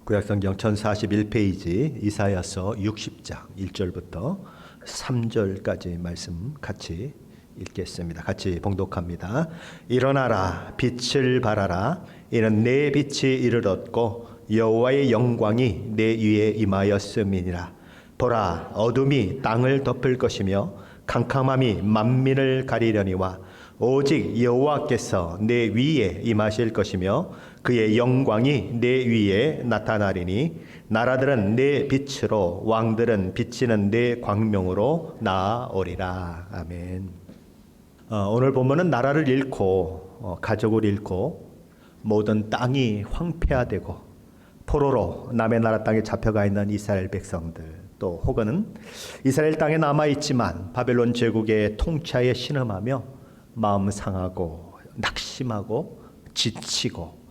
구약성경 1041페이지 이사야서 60장 1절부터 3절까지 말씀 같이 읽겠습니다. 같이 봉독합니다. 일어나라, 빛을 발하라. 이는 내 빛이 이르렀고 여호와의 영광이 내 위에 임하였음이니라. 보라, 어둠이 땅을 덮을 것이며 캄캄함이 만민을 가리려니와 오직 여호와께서 내 위에 임하실 것이며 그의 영광이 내 위에 나타나리니 나라들은 내 빛으로 왕들은 비치는 내 광명으로 나아오리라. 아멘. 오늘 본문은 나라를 잃고 가족을 잃고 모든 땅이 황폐화되고 포로로 남의 나라 땅에 잡혀가 있는 이스라엘 백성들, 또 혹은 이스라엘 땅에 남아있지만 바벨론 제국의 통치하에 신음하며 마음 상하고 낙심하고 지치고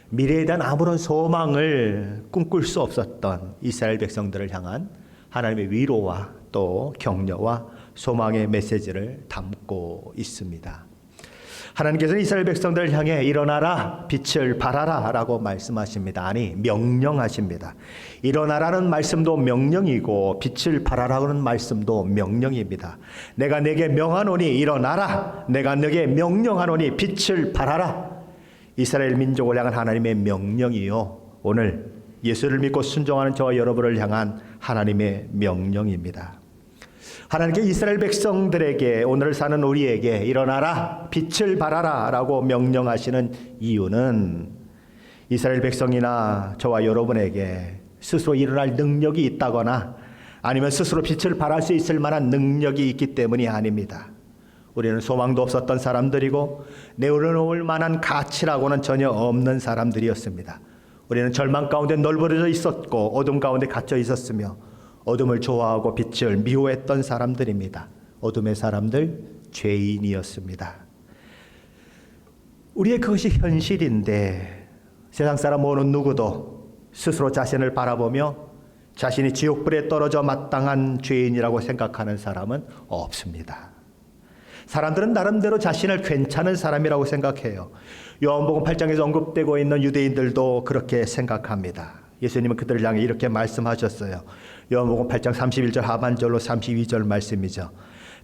미래에 대한 아무런 소망을 꿈꿀 수 없었던 이스라엘 백성들을 향한 하나님의 위로와 또 격려와 소망의 메시지를 담고 있습니다. 하나님께서는 이스라엘 백성들을 향해 일어나라, 빛을 발하라 라고 말씀하십니다. 아니, 명령하십니다. 일어나라는 말씀도 명령이고 빛을 발하라는 말씀도 명령입니다. 내가 내게 명하노니 일어나라, 내가 내게 명령하노니 빛을 발하라. 이스라엘 민족을 향한 하나님의 명령이요, 오늘 예수를 믿고 순종하는 저와 여러분을 향한 하나님의 명령입니다. 하나님께 이스라엘 백성들에게, 오늘 사는 우리에게 일어나라, 빛을 발하라 라고 명령하시는 이유는 이스라엘 백성이나 저와 여러분에게 스스로 일어날 능력이 있다거나 아니면 스스로 빛을 발할 수 있을 만한 능력이 있기 때문이 아닙니다. 우리는 소망도 없었던 사람들이고 내어놓을 만한 가치라고는 전혀 없는 사람들이었습니다. 우리는 절망 가운데 널브러져 있었고 어둠 가운데 갇혀 있었으며 어둠을 좋아하고 빛을 미워했던 사람들입니다. 어둠의 사람들, 죄인이었습니다. 우리의 그것이 현실인데 세상 사람 어느 누구도 스스로 자신을 바라보며 자신이 지옥불에 떨어져 마땅한 죄인이라고 생각하는 사람은 없습니다. 사람들은 나름대로 자신을 괜찮은 사람이라고 생각해요. 요한복음 8장에서 언급되고 있는 유대인들도 그렇게 생각합니다. 예수님은 그들을 향해 이렇게 말씀하셨어요. 요한복음 8장 31절 하반절로 32절 말씀이죠.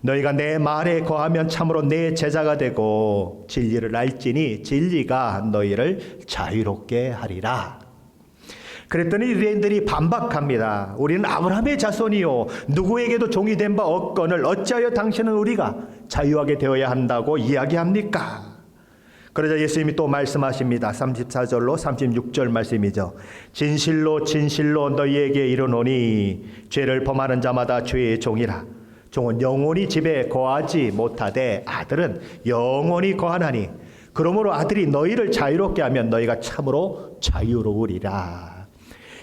너희가 내 말에 거하면 참으로 내 제자가 되고 진리를 알지니 진리가 너희를 자유롭게 하리라. 그랬더니 유대인들이 반박합니다. 우리는 아브라함의 자손이요 누구에게도 종이 된 바 없거늘 어찌하여 당신은 우리가 자유하게 되어야 한다고 이야기합니까? 그러자 예수님이 또 말씀하십니다. 34절로 36절 말씀이죠. 진실로 진실로 너희에게 이르노니 죄를 범하는 자마다 죄의 종이라. 종은 영원히 집에 거하지 못하되 아들은 영원히 거하나니 그러므로 아들이 너희를 자유롭게 하면 너희가 참으로 자유로우리라.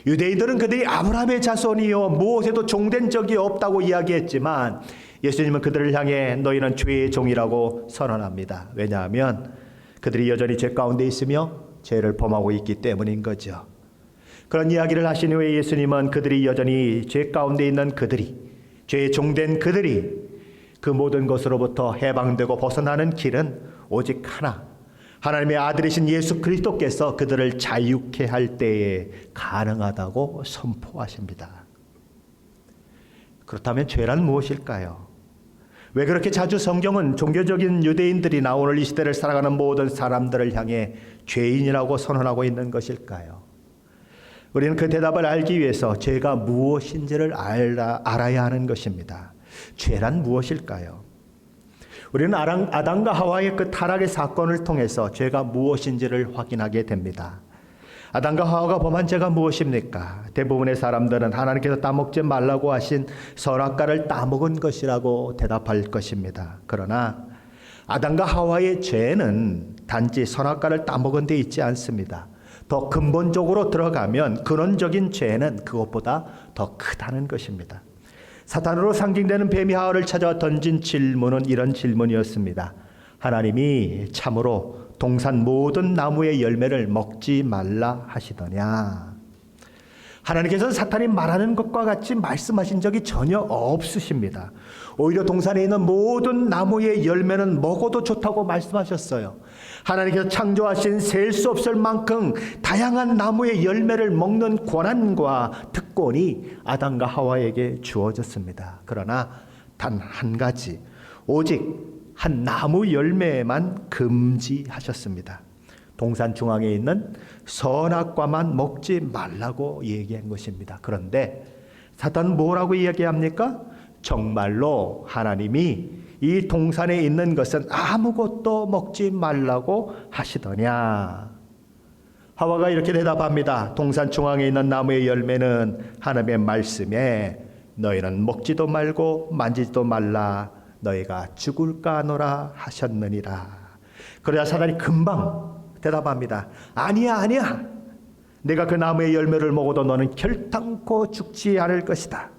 유대인들은 그들이 아브라함의 자손이요 무엇에도 종된 적이 없다고 이야기했지만 예수님은 그들을 향해 너희는 죄의 종이라고 선언합니다. 왜냐하면 그들이 여전히 죄 가운데 있으며 죄를 범하고 있기 때문인 거죠. 그런 이야기를 하신 후에 예수님은 그들이 여전히 죄 가운데 있는 그들이, 죄에 종된 그들이 그 모든 것으로부터 해방되고 벗어나는 길은 오직 하나, 하나님의 아들이신 예수 그리스도께서 그들을 자유케 할 때에 가능하다고 선포하십니다. 그렇다면 죄란 무엇일까요? 왜 그렇게 자주 성경은 종교적인 유대인들이나 오늘 이 시대를 살아가는 모든 사람들을 향해 죄인이라고 선언하고 있는 것일까요? 우리는 그 대답을 알기 위해서 죄가 무엇인지를 알아야 하는 것입니다. 죄란 무엇일까요? 우리는 아담과 하와의 그 타락의 사건을 통해서 죄가 무엇인지를 확인하게 됩니다. 아담과 하와가 범한 죄가 무엇입니까? 대부분의 사람들은 하나님께서 따먹지 말라고 하신 선악과를 따먹은 것이라고 대답할 것입니다. 그러나 아담과 하와의 죄는 단지 선악과를 따먹은 데 있지 않습니다. 더 근본적으로 들어가면 근원적인 죄는 그것보다 더 크다는 것입니다. 사탄으로 상징되는 뱀이 하와를 찾아와 던진 질문은 이런 질문이었습니다. 하나님이 참으로 동산 모든 나무의 열매를 먹지 말라 하시더냐? 하나님께서는 사탄이 말하는 것과 같이 말씀하신 적이 전혀 없으십니다. 오히려 동산에 있는 모든 나무의 열매는 먹어도 좋다고 말씀하셨어요. 하나님께서 창조하신 셀 수 없을 만큼 다양한 나무의 열매를 먹는 권한과 특권이 아담과 하와에게 주어졌습니다. 그러나 단 한 가지, 오직 한 나무 열매만 금지하셨습니다. 동산 중앙에 있는 선악과만 먹지 말라고 얘기한 것입니다. 그런데 사탄은 뭐라고 이야기합니까? 정말로 하나님이 이 동산에 있는 것은 아무것도 먹지 말라고 하시더냐? 하와가 이렇게 대답합니다. 동산 중앙에 있는 나무의 열매는 하나님의 말씀에 너희는 먹지도 말고 만지지도 말라, 너희가 죽을까 하노라 하셨느니라. 그러자 사탄이 금방 대답합니다. 아니야. 내가 그 나무의 열매를 먹어도 너는 결단코 죽지 않을 것이다.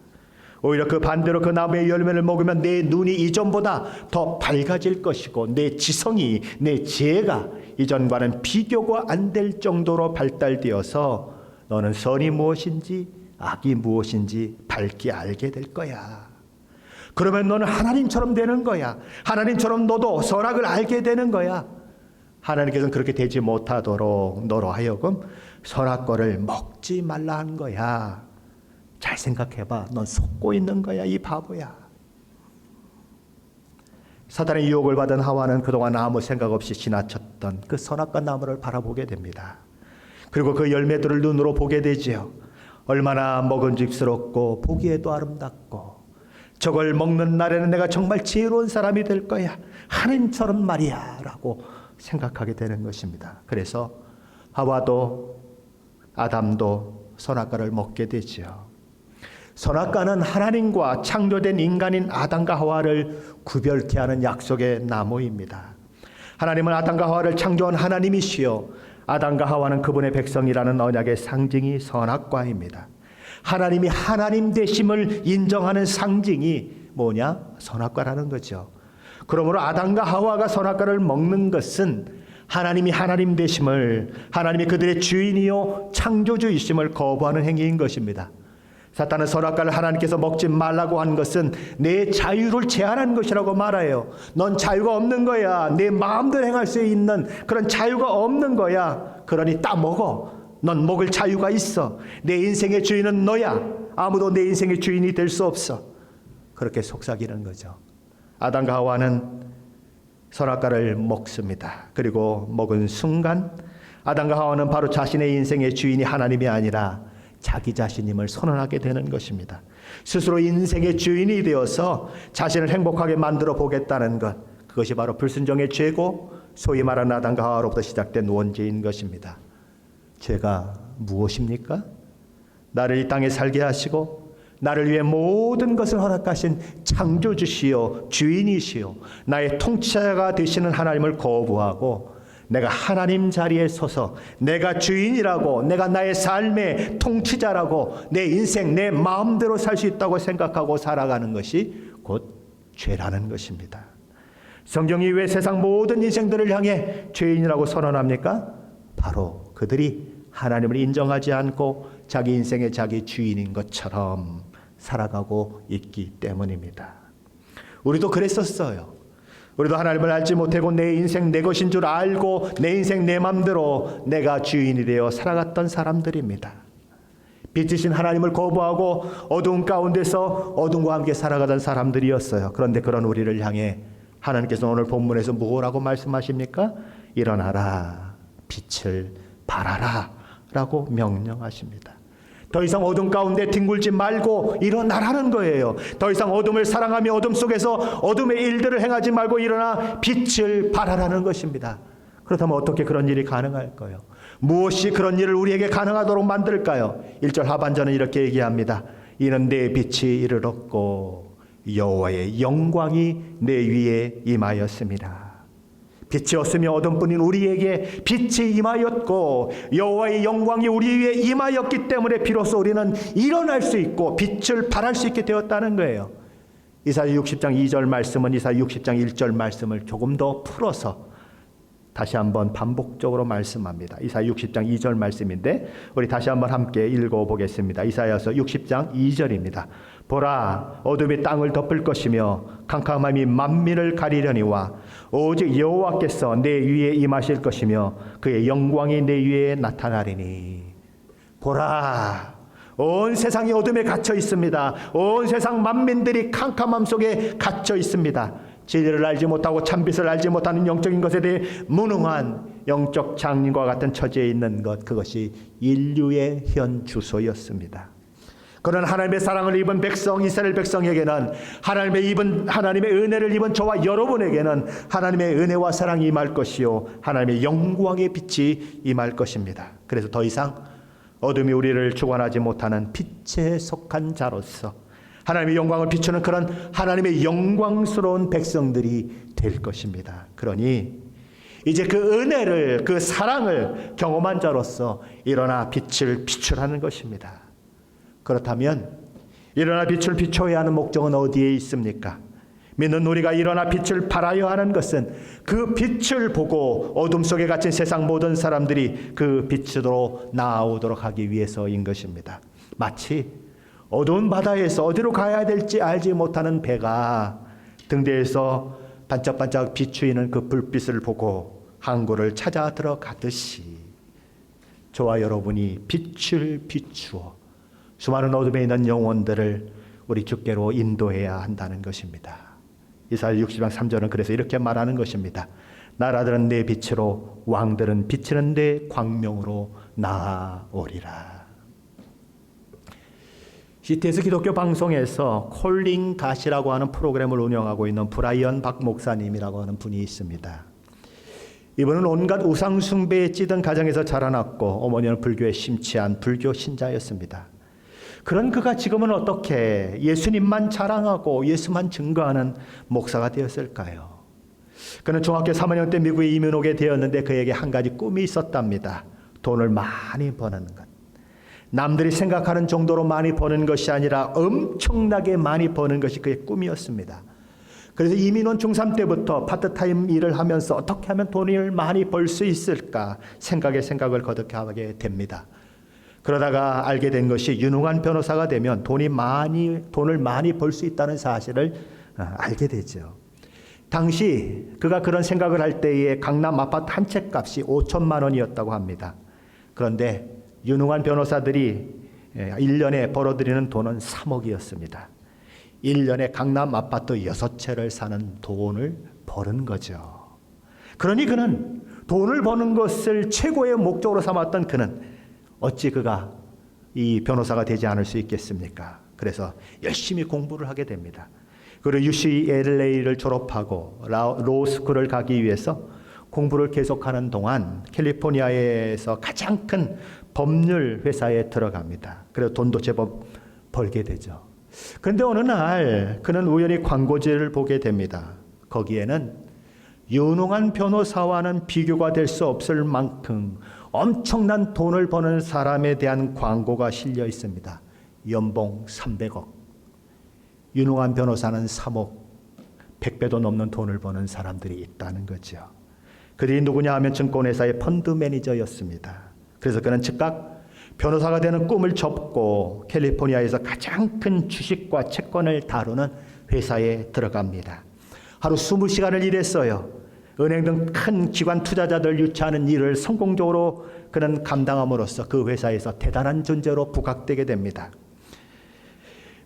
오히려 그 반대로 그 나무의 열매를 먹으면 내 눈이 이전보다 더 밝아질 것이고 내 지성이, 내 지혜가 이전과는 비교가 안 될 정도로 발달되어서 너는 선이 무엇인지 악이 무엇인지 밝게 알게 될 거야. 그러면 너는 하나님처럼 되는 거야. 하나님처럼 너도 선악을 알게 되는 거야. 하나님께서는 그렇게 되지 못하도록 너로 하여금 선악과를 먹지 말라 한 거야. 잘 생각해봐. 넌 속고 있는 거야, 이 바보야. 사탄의 유혹을 받은 하와는 그동안 아무 생각 없이 지나쳤던 그 선악과 나무를 바라보게 됩니다. 그리고 그 열매들을 눈으로 보게 되지요. 얼마나 먹음직스럽고 보기에도 아름답고, 저걸 먹는 날에는 내가 정말 지혜로운 사람이 될 거야, 하나님처럼 말이야 라고 생각하게 되는 것입니다. 그래서 하와도 아담도 선악과를 먹게 되지요. 선악과는 하나님과 창조된 인간인 아담과 하와를 구별케 하는 약속의 나무입니다. 하나님은 아담과 하와를 창조한 하나님이시요, 아담과 하와는 그분의 백성이라는 언약의 상징이 선악과입니다. 하나님이 하나님 되심을 인정하는 상징이 뭐냐? 선악과라는 거죠. 그러므로 아담과 하와가 선악과를 먹는 것은 하나님이 하나님 되심을, 하나님이 그들의 주인이요 창조주이심을 거부하는 행위인 것입니다. 사탄은 선악과를 하나님께서 먹지 말라고 한 것은 내 자유를 제한한 것이라고 말해요. 넌 자유가 없는 거야. 내 마음대로 행할 수 있는 그런 자유가 없는 거야. 그러니 따 먹어. 넌 먹을 자유가 있어. 내 인생의 주인은 너야. 아무도 내 인생의 주인이 될 수 없어. 그렇게 속삭이는 거죠. 아담과 하와는 선악과를 먹습니다. 그리고 먹은 순간 아담과 하와는 바로 자신의 인생의 주인이 하나님이 아니라 자기 자신임을 선언하게 되는 것입니다. 스스로 인생의 주인이 되어서 자신을 행복하게 만들어 보겠다는 것, 그것이 바로 불순종의 죄고 소위 말하는 아담과 하와로부터 시작된 원죄인 것입니다. 죄가 무엇입니까? 나를 이 땅에 살게 하시고 나를 위해 모든 것을 허락하신 창조주시요 주인이시요 나의 통치자가 되시는 하나님을 거부하고 내가 하나님 자리에 서서 내가 주인이라고, 내가 나의 삶의 통치자라고, 내 인생 내 마음대로 살 수 있다고 생각하고 살아가는 것이 곧 죄라는 것입니다. 성경이 왜 세상 모든 인생들을 향해 죄인이라고 선언합니까? 바로 그들이 하나님을 인정하지 않고 자기 인생의 자기 주인인 것처럼 살아가고 있기 때문입니다. 우리도 그랬었어요. 우리도 하나님을 알지 못하고 내 인생 내 것인 줄 알고 내 인생 내 맘대로 내가 주인이 되어 살아갔던 사람들입니다. 빛이신 하나님을 거부하고 어두운 가운데서 어둠과 함께 살아가던 사람들이었어요. 그런데 그런 우리를 향해 하나님께서 오늘 본문에서 뭐라고 말씀하십니까? 일어나라, 빛을 발하라 라고 명령하십니다. 더 이상 어둠 가운데 뒹굴지 말고 일어나라는 거예요. 더 이상 어둠을 사랑하며 어둠 속에서 어둠의 일들을 행하지 말고 일어나 빛을 발하라는 것입니다. 그렇다면 어떻게 그런 일이 가능할까요? 무엇이 그런 일을 우리에게 가능하도록 만들까요? 1절 하반절은 이렇게 얘기합니다. 이는 내 빛이 이르렀고 여호와의 영광이 내 위에 임하였습니다. 빛이 없으며 어둠뿐인 우리에게 빛이 임하였고 여호와의 영광이 우리 위에 임하였기 때문에 비로소 우리는 일어날 수 있고 빛을 발할 수 있게 되었다는 거예요. 이사야 60장 2절 말씀은 이사야 60장 1절 말씀을 조금 더 풀어서 다시 한번 반복적으로 말씀합니다. 이사야 60장 2절 말씀인데 우리 다시 한번 함께 읽어보겠습니다. 이사야서 60장 2절입니다. 보라, 어둠이 땅을 덮을 것이며 캄캄함이 만민을 가리려니와 오직 여호와께서 내 위에 임하실 것이며 그의 영광이 내 위에 나타나리니. 보라, 온 세상이 어둠에 갇혀 있습니다. 온 세상 만민들이 캄캄함 속에 갇혀 있습니다. 진리를 알지 못하고 참빛을 알지 못하는 영적인 것에 대해 무능한 영적 장님과 같은 처지에 있는 것, 그것이 인류의 현 주소였습니다. 그런 하나님의 사랑을 입은 백성, 이스라엘 백성에게는 하나님의 은혜를 입은 저와 여러분에게는 하나님의 은혜와 사랑이 임할 것이요 하나님의 영광의 빛이 임할 것입니다. 그래서 더 이상 어둠이 우리를 주관하지 못하는 빛에 속한 자로서 하나님의 영광을 비추는 그런 하나님의 영광스러운 백성들이 될 것입니다. 그러니 이제 그 은혜를, 그 사랑을 경험한 자로서 일어나 빛을 비추라는 것입니다. 그렇다면 일어나 빛을 비춰야 하는 목적은 어디에 있습니까? 믿는 우리가 일어나 빛을 발하여 하는 것은 그 빛을 보고 어둠 속에 갇힌 세상 모든 사람들이 그 빛으로 나아오도록 하기 위해서인 것입니다. 마치 어두운 바다에서 어디로 가야 될지 알지 못하는 배가 등대에서 반짝반짝 비추이는 그 불빛을 보고 항구를 찾아 들어가듯이 저와 여러분이 빛을 비추어 수많은 어둠에 있는 영혼들을 우리 주께로 인도해야 한다는 것입니다. 이사야 60장 3절은 그래서 이렇게 말하는 것입니다. 나라들은 내 빛으로, 왕들은 비치는 내 광명으로 나아오리라. CTS 기독교 방송에서 콜링 갓이라고 하는 프로그램을 운영하고 있는 브라이언 박 목사님이라고 하는 분이 있습니다. 이분은 온갖 우상 숭배에 찌든 가정에서 자라났고 어머니는 불교에 심취한 불교 신자였습니다. 그런 그가 지금은 어떻게 예수님만 자랑하고 예수만 증거하는 목사가 되었을까요? 그는 중학교 3학년 때 미국에 이민 오게 되었는데 그에게 한 가지 꿈이 있었답니다. 돈을 많이 버는 것. 남들이 생각하는 정도로 많이 버는 것이 아니라 엄청나게 많이 버는 것이 그의 꿈이었습니다. 그래서 이민 온 중3 때부터 파트타임 일을 하면서 어떻게 하면 돈을 많이 벌 수 있을까 생각을 거듭하게 됩니다. 그러다가 알게 된 것이 유능한 변호사가 되면 돈을 많이 벌 수 있다는 사실을 알게 되죠. 당시 그가 그런 생각을 할 때에 강남 아파트 한 채 값이 5천만 원이었다고 합니다. 그런데 유능한 변호사들이 1년에 벌어들이는 돈은 3억이었습니다. 1년에 강남 아파트 6채를 사는 돈을 버는 거죠. 그러니 그는 돈을 버는 것을 최고의 목적으로 삼았던 그는 어찌 그가 이 변호사가 되지 않을 수 있겠습니까? 그래서 열심히 공부를 하게 됩니다. 그리고 UCLA를 졸업하고 로스쿨을 가기 위해서 공부를 계속하는 동안 캘리포니아에서 가장 큰 법률 회사에 들어갑니다. 그래서 돈도 제법 벌게 되죠. 그런데 어느 날 그는 우연히 광고지를 보게 됩니다. 거기에는 유능한 변호사와는 비교가 될 수 없을 만큼 엄청난 돈을 버는 사람에 대한 광고가 실려 있습니다. 연봉 300억, 유능한 변호사는 3억, 100배도 넘는 돈을 버는 사람들이 있다는 거죠. 그들이 누구냐 하면 증권회사의 펀드 매니저였습니다. 그래서 그는 즉각 변호사가 되는 꿈을 접고 캘리포니아에서 가장 큰 주식과 채권을 다루는 회사에 들어갑니다. 하루 20시간을 일했어요. 은행 등 큰 기관 투자자들 유치하는 일을 성공적으로 그는 감당함으로써 그 회사에서 대단한 존재로 부각되게 됩니다.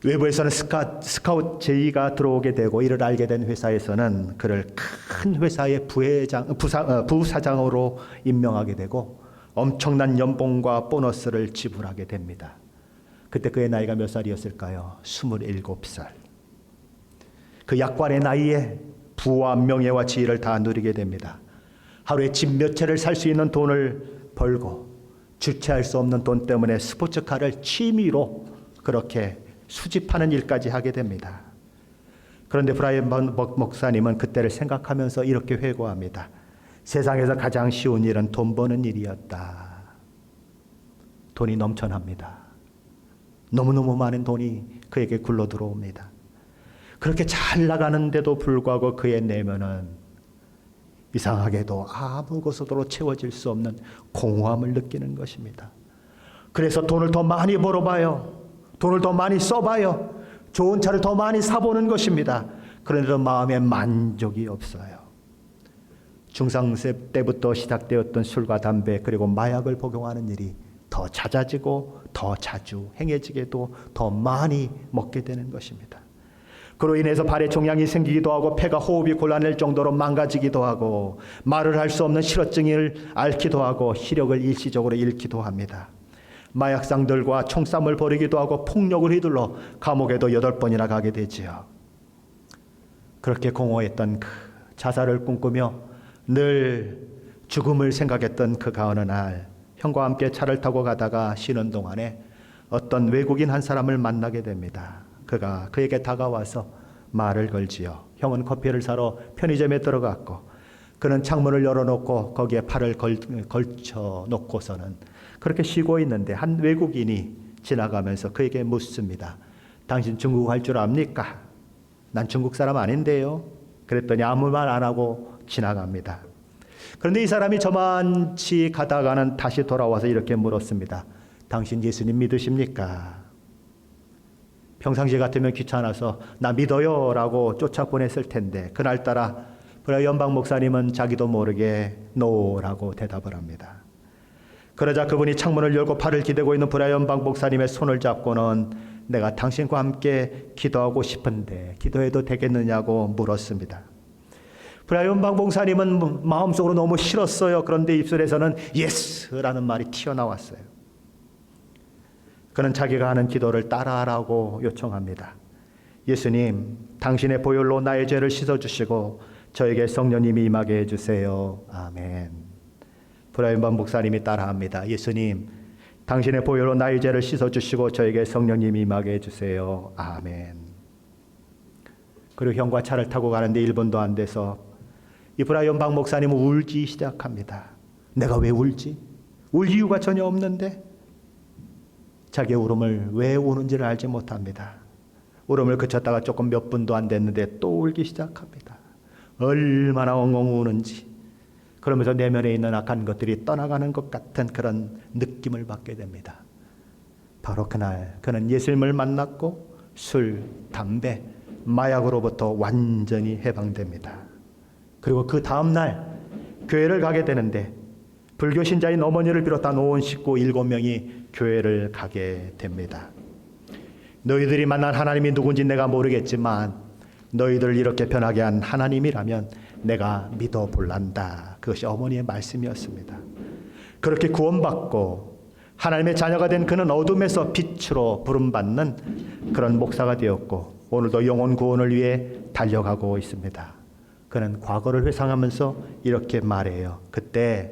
외부에서는 스카웃 제의가 들어오게 되고 이를 알게 된 회사에서는 그를 큰 회사의 부사장으로 임명하게 되고 엄청난 연봉과 보너스를 지불하게 됩니다. 그때 그의 나이가 몇 살이었을까요? 27살. 그 약관의 나이에 부와 명예와 지위를 다 누리게 됩니다. 하루에 집 몇 채를 살 수 있는 돈을 벌고 주체할 수 없는 돈 때문에 스포츠카를 취미로 그렇게 수집하는 일까지 하게 됩니다. 그런데 브라이언 목사님은 그때를 생각하면서 이렇게 회고합니다. 세상에서 가장 쉬운 일은 돈 버는 일이었다. 돈이 넘쳐납니다. 너무너무 많은 돈이 그에게 굴러 들어옵니다. 그렇게 잘 나가는데도 불구하고 그의 내면은 이상하게도 아무 것으로 채워질 수 없는 공허함을 느끼는 것입니다. 그래서 돈을 더 많이 벌어봐요. 돈을 더 많이 써봐요. 좋은 차를 더 많이 사보는 것입니다. 그런데도 마음에 만족이 없어요. 중상세 때부터 시작되었던 술과 담배 그리고 마약을 복용하는 일이 더 잦아지고 더 자주 행해지게도 더 많이 먹게 되는 것입니다. 그로 인해서 발에 종양이 생기기도 하고 폐가 호흡이 곤란할 정도로 망가지기도 하고 말을 할 수 없는 실어증을 앓기도 하고 시력을 일시적으로 잃기도 합니다. 마약상들과 총싸움을 벌이기도 하고 폭력을 휘둘러 감옥에도 8번이나 가게 되지요. 그렇게 공허했던 그 자살을 꿈꾸며 늘 죽음을 생각했던 그가 어느 날 형과 함께 차를 타고 가다가 쉬는 동안에 어떤 외국인 한 사람을 만나게 됩니다. 그가 그에게 다가와서 말을 걸지요. 형은 커피를 사러 편의점에 들어갔고 그는 창문을 열어놓고 거기에 팔을 걸쳐 놓고서는 그렇게 쉬고 있는데 한 외국인이 지나가면서 그에게 묻습니다. 당신 중국어 할 줄 압니까? 난 중국 사람 아닌데요. 그랬더니 아무 말 안 하고 지나갑니다. 그런데 이 사람이 저만치 가다가는 다시 돌아와서 이렇게 물었습니다. 당신 예수님 믿으십니까? 평상시 같으면 귀찮아서 나 믿어요 라고 쫓아보냈을 텐데 그날따라 브라이언박 목사님은 자기도 모르게 노라고 대답을 합니다. 그러자 그분이 창문을 열고 팔을 기대고 있는 브라이언박 목사님의 손을 잡고는 내가 당신과 함께 기도하고 싶은데 기도해도 되겠느냐고 물었습니다. 브라이언박 목사님은 마음속으로 너무 싫었어요. 그런데 입술에서는 예스라는 말이 튀어나왔어요. 그는 자기가 하는 기도를 따라하라고 요청합니다. 예수님, 당신의 보혈로 나의 죄를 씻어주시고 저에게 성령님이 임하게 해주세요. 아멘. 브라이언박 목사님이 따라합니다. 예수님, 당신의 보혈로 나의 죄를 씻어주시고 저에게 성령님이 임하게 해주세요. 아멘. 그리고 형과 차를 타고 가는데 1분도 안 돼서 이 브라이언박 목사님은 울기 시작합니다. 내가 왜 울지? 울 이유가 전혀 없는데 자기의 울음을 왜 우는지를 알지 못합니다. 울음을 그쳤다가 조금 몇 분도 안 됐는데 또 울기 시작합니다. 얼마나 엉엉 우는지. 그러면서 내면에 있는 악한 것들이 떠나가는 것 같은 그런 느낌을 받게 됩니다. 바로 그날 그는 예수님을 만났고 술, 담배, 마약으로부터 완전히 해방됩니다. 그리고 그 다음날 교회를 가게 되는데 불교 신자인 어머니를 비롯한 온 식구 7명이 교회를 가게 됩니다. 너희들이 만난 하나님이 누군지 내가 모르겠지만 너희들을 이렇게 변하게 한 하나님이라면 내가 믿어볼란다. 그것이 어머니의 말씀이었습니다. 그렇게 구원받고 하나님의 자녀가 된 그는 어둠에서 빛으로 부름받는 그런 목사가 되었고 오늘도 영혼 구원을 위해 달려가고 있습니다. 그는 과거를 회상하면서 이렇게 말해요. 그때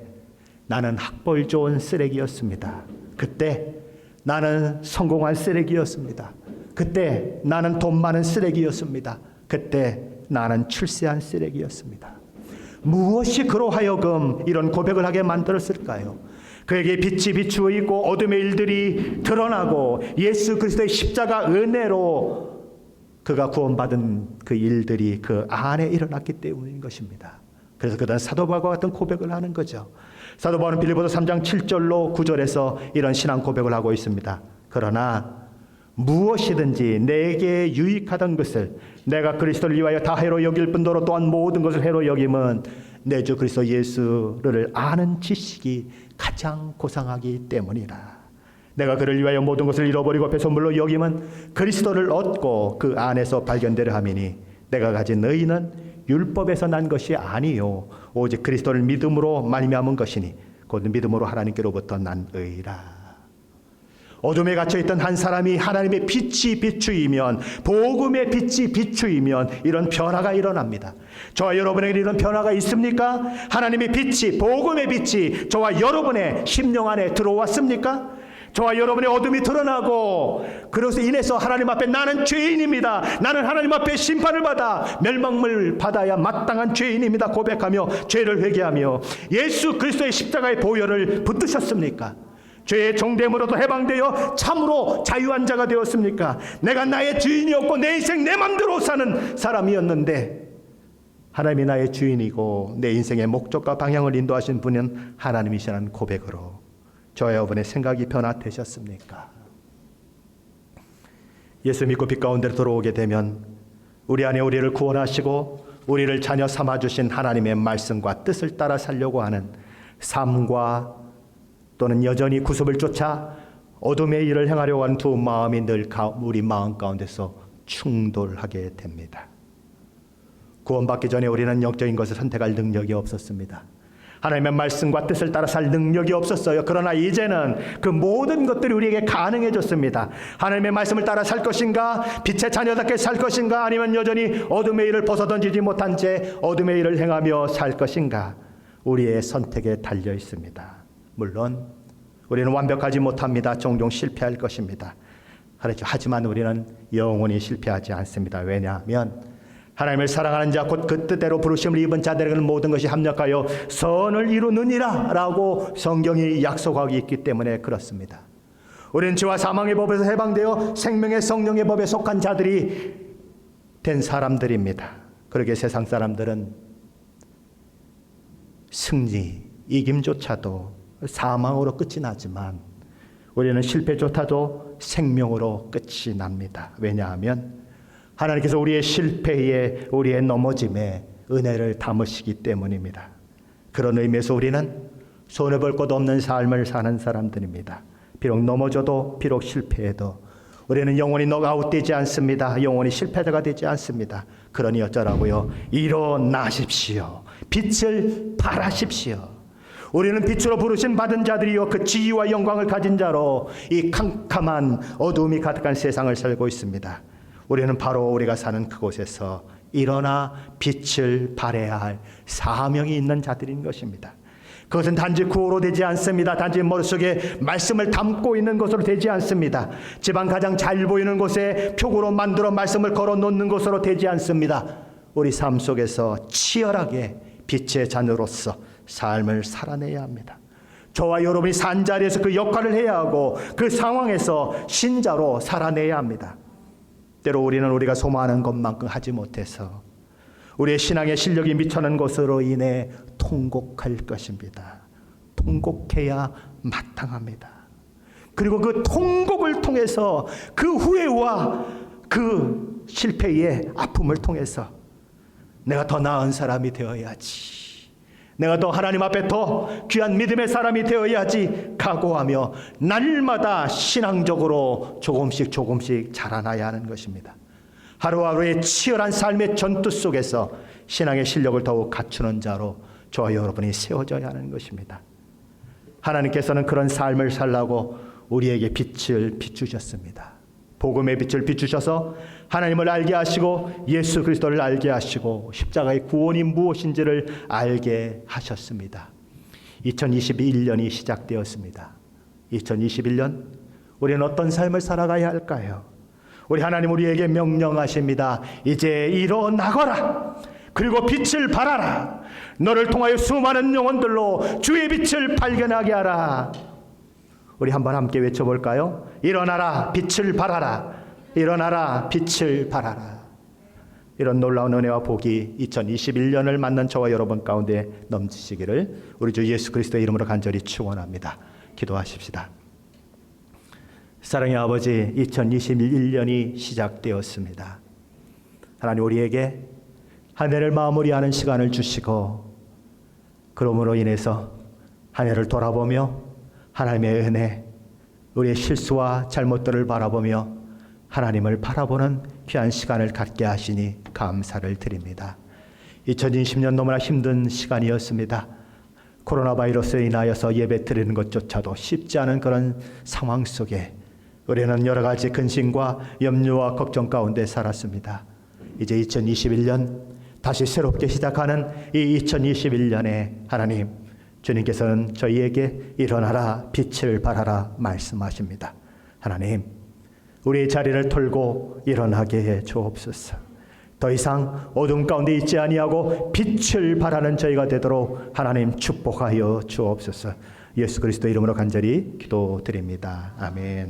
나는 학벌 좋은 쓰레기였습니다. 그때 나는 성공한 쓰레기였습니다. 그때 나는 돈 많은 쓰레기였습니다. 그때 나는 출세한 쓰레기였습니다. 무엇이 그로 하여금 이런 고백을 하게 만들었을까요? 그에게 빛이 비추어 있고 어둠의 일들이 드러나고 예수 그리스도의 십자가 은혜로 그가 구원받은 그 일들이 그 안에 일어났기 때문인 것입니다. 그래서 그는 사도 바울과 같은 고백을 하는 거죠. 사도 바울은 빌립보서 3장 7절로 9절에서 이런 신앙 고백을 하고 있습니다. 그러나 무엇이든지 내게 유익하던 것을 내가 그리스도를 위하여 다 해로 여길 뿐더러 또한 모든 것을 해로 여김은 내 주 그리스도 예수를 아는 지식이 가장 고상하기 때문이라. 내가 그를 위하여 모든 것을 잃어버리고 배설물로 여김은 그리스도를 얻고 그 안에서 발견되려 함이니 내가 가진 의는 율법에서 난 것이 아니요 오직 그리스도를 믿음으로 말미암은 것이니 곧 믿음으로 하나님께로부터 난 의라. 어둠에 갇혀있던 한 사람이 하나님의 빛이 비추이면 복음의 빛이 비추이면 이런 변화가 일어납니다. 저와 여러분에게 이런 변화가 있습니까? 하나님의 빛이 복음의 빛이 저와 여러분의 심령 안에 들어왔습니까? 저와 여러분의 어둠이 드러나고 그것으로 인해서 하나님 앞에 나는 죄인입니다. 나는 하나님 앞에 심판을 받아 멸망을 받아야 마땅한 죄인입니다. 고백하며 죄를 회개하며 예수 그리스도의 십자가의 보혈을 붙드셨습니까? 죄의 종됨으로도 해방되어 참으로 자유한 자가 되었습니까? 내가 나의 주인이었고 내 인생 내 맘대로 사는 사람이었는데 하나님이 나의 주인이고 내 인생의 목적과 방향을 인도하신 분은 하나님이시라는 고백으로 저와 여러분의 생각이 변화되셨습니까? 예수 믿고 빛 가운데로 들어오게 되면 우리 안에 우리를 구원하시고 우리를 자녀 삼아주신 하나님의 말씀과 뜻을 따라 살려고 하는 삶과 또는 여전히 구습을 쫓아 어둠의 일을 행하려고 하는 두 마음이 늘 우리 마음 가운데서 충돌하게 됩니다. 구원받기 전에 우리는 영적인 것을 선택할 능력이 없었습니다. 하나님의 말씀과 뜻을 따라 살 능력이 없었어요. 그러나 이제는 그 모든 것들이 우리에게 가능해졌습니다. 하나님의 말씀을 따라 살 것인가, 빛의 자녀답게 살 것인가, 아니면 여전히 어둠의 일을 벗어던지지 못한 채 어둠의 일을 행하며 살 것인가, 우리의 선택에 달려 있습니다. 물론 우리는 완벽하지 못합니다. 종종 실패할 것입니다. 하지만 우리는 영원히 실패하지 않습니다. 왜냐하면 하나님을 사랑하는 자 곧 그 뜻대로 부르심을 입은 자들에게는 모든 것이 합력하여 선을 이루느니라 라고 성경이 약속하고 있기 때문에 그렇습니다. 우리는 죄와 사망의 법에서 해방되어 생명의 성령의 법에 속한 자들이 된 사람들입니다. 그러게 세상 사람들은 승리, 이김조차도 사망으로 끝이 나지만 우리는 실패조차도 생명으로 끝이 납니다. 왜냐하면 하나님께서 우리의 실패에, 우리의 넘어짐에 은혜를 담으시기 때문입니다. 그런 의미에서 우리는 손해볼 것 없는 삶을 사는 사람들입니다. 비록 넘어져도, 비록 실패해도 우리는 영원히 넉아웃되지 않습니다. 영원히 실패자가 되지 않습니다. 그러니 어쩌라고요? 일어나십시오. 빛을 발하십시오. 우리는 빛으로 부르심 받은 자들이요 그 지위와 영광을 가진 자로 이 캄캄한 어두움이 가득한 세상을 살고 있습니다. 우리는 바로 우리가 사는 그곳에서 일어나 빛을 발해야 할 사명이 있는 자들인 것입니다. 그것은 단지 구호로 되지 않습니다. 단지 머릿속에 말씀을 담고 있는 것으로 되지 않습니다. 집안 가장 잘 보이는 곳에 표구로 만들어 말씀을 걸어 놓는 것으로 되지 않습니다. 우리 삶 속에서 치열하게 빛의 자녀로서 삶을 살아내야 합니다. 저와 여러분이 산 자리에서 그 역할을 해야 하고 그 상황에서 신자로 살아내야 합니다. 때로 우리는 우리가 소망하는 것만큼 하지 못해서 우리의 신앙의 실력이 미쳐는 것으로 인해 통곡할 것입니다. 통곡해야 마땅합니다. 그리고 그 통곡을 통해서 그 후회와 그 실패의 아픔을 통해서 내가 더 나은 사람이 되어야지, 내가 더 하나님 앞에 더 귀한 믿음의 사람이 되어야지 각오하며 날마다 신앙적으로 조금씩 자라나야 하는 것입니다. 하루하루의 치열한 삶의 전투 속에서 신앙의 실력을 더욱 갖추는 자로 저와 여러분이 세워져야 하는 것입니다. 하나님께서는 그런 삶을 살라고 우리에게 빛을 비추셨습니다. 복음의 빛을 비추셔서 하나님을 알게 하시고 예수 그리스도를 알게 하시고 십자가의 구원이 무엇인지를 알게 하셨습니다. 2021년이 시작되었습니다. 2021년 우리는 어떤 삶을 살아가야 할까요? 우리 하나님 우리에게 명령하십니다. 이제 일어나거라. 그리고 빛을 발하라. 너를 통하여 수많은 영혼들로 주의 빛을 발견하게 하라. 우리 한번 함께 외쳐볼까요? 일어나라, 빛을 발하라. 일어나라, 빛을 발하라. 이런 놀라운 은혜와 복이 2021년을 맞는 저와 여러분 가운데 넘치시기를 우리 주 예수 그리스도의 이름으로 간절히 축원합니다. 기도하십시다. 사랑의 아버지, 2021년이 시작되었습니다. 하나님 우리에게 한 해를 마무리하는 시간을 주시고 그러므로 인해서 한 해를 돌아보며 하나님의 은혜, 우리의 실수와 잘못들을 바라보며 하나님을 바라보는 귀한 시간을 갖게 하시니 감사를 드립니다. 2020년 너무나 힘든 시간이었습니다. 코로나 바이러스에 인하여서 예배 드리는 것조차도 쉽지 않은 그런 상황 속에 우리는 여러 가지 근심과 염려와 걱정 가운데 살았습니다. 이제 2021년 다시 새롭게 시작하는 이 2021년에 하나님, 주님께서는 저희에게 일어나라, 빛을 발하라 말씀하십니다. 하나님, 우리의 자리를 털고 일어나게 해 주옵소서. 더 이상 어둠 가운데 있지 아니하고 빛을 발하는 저희가 되도록 하나님 축복하여 주옵소서. 예수 그리스도 이름으로 간절히 기도드립니다. 아멘.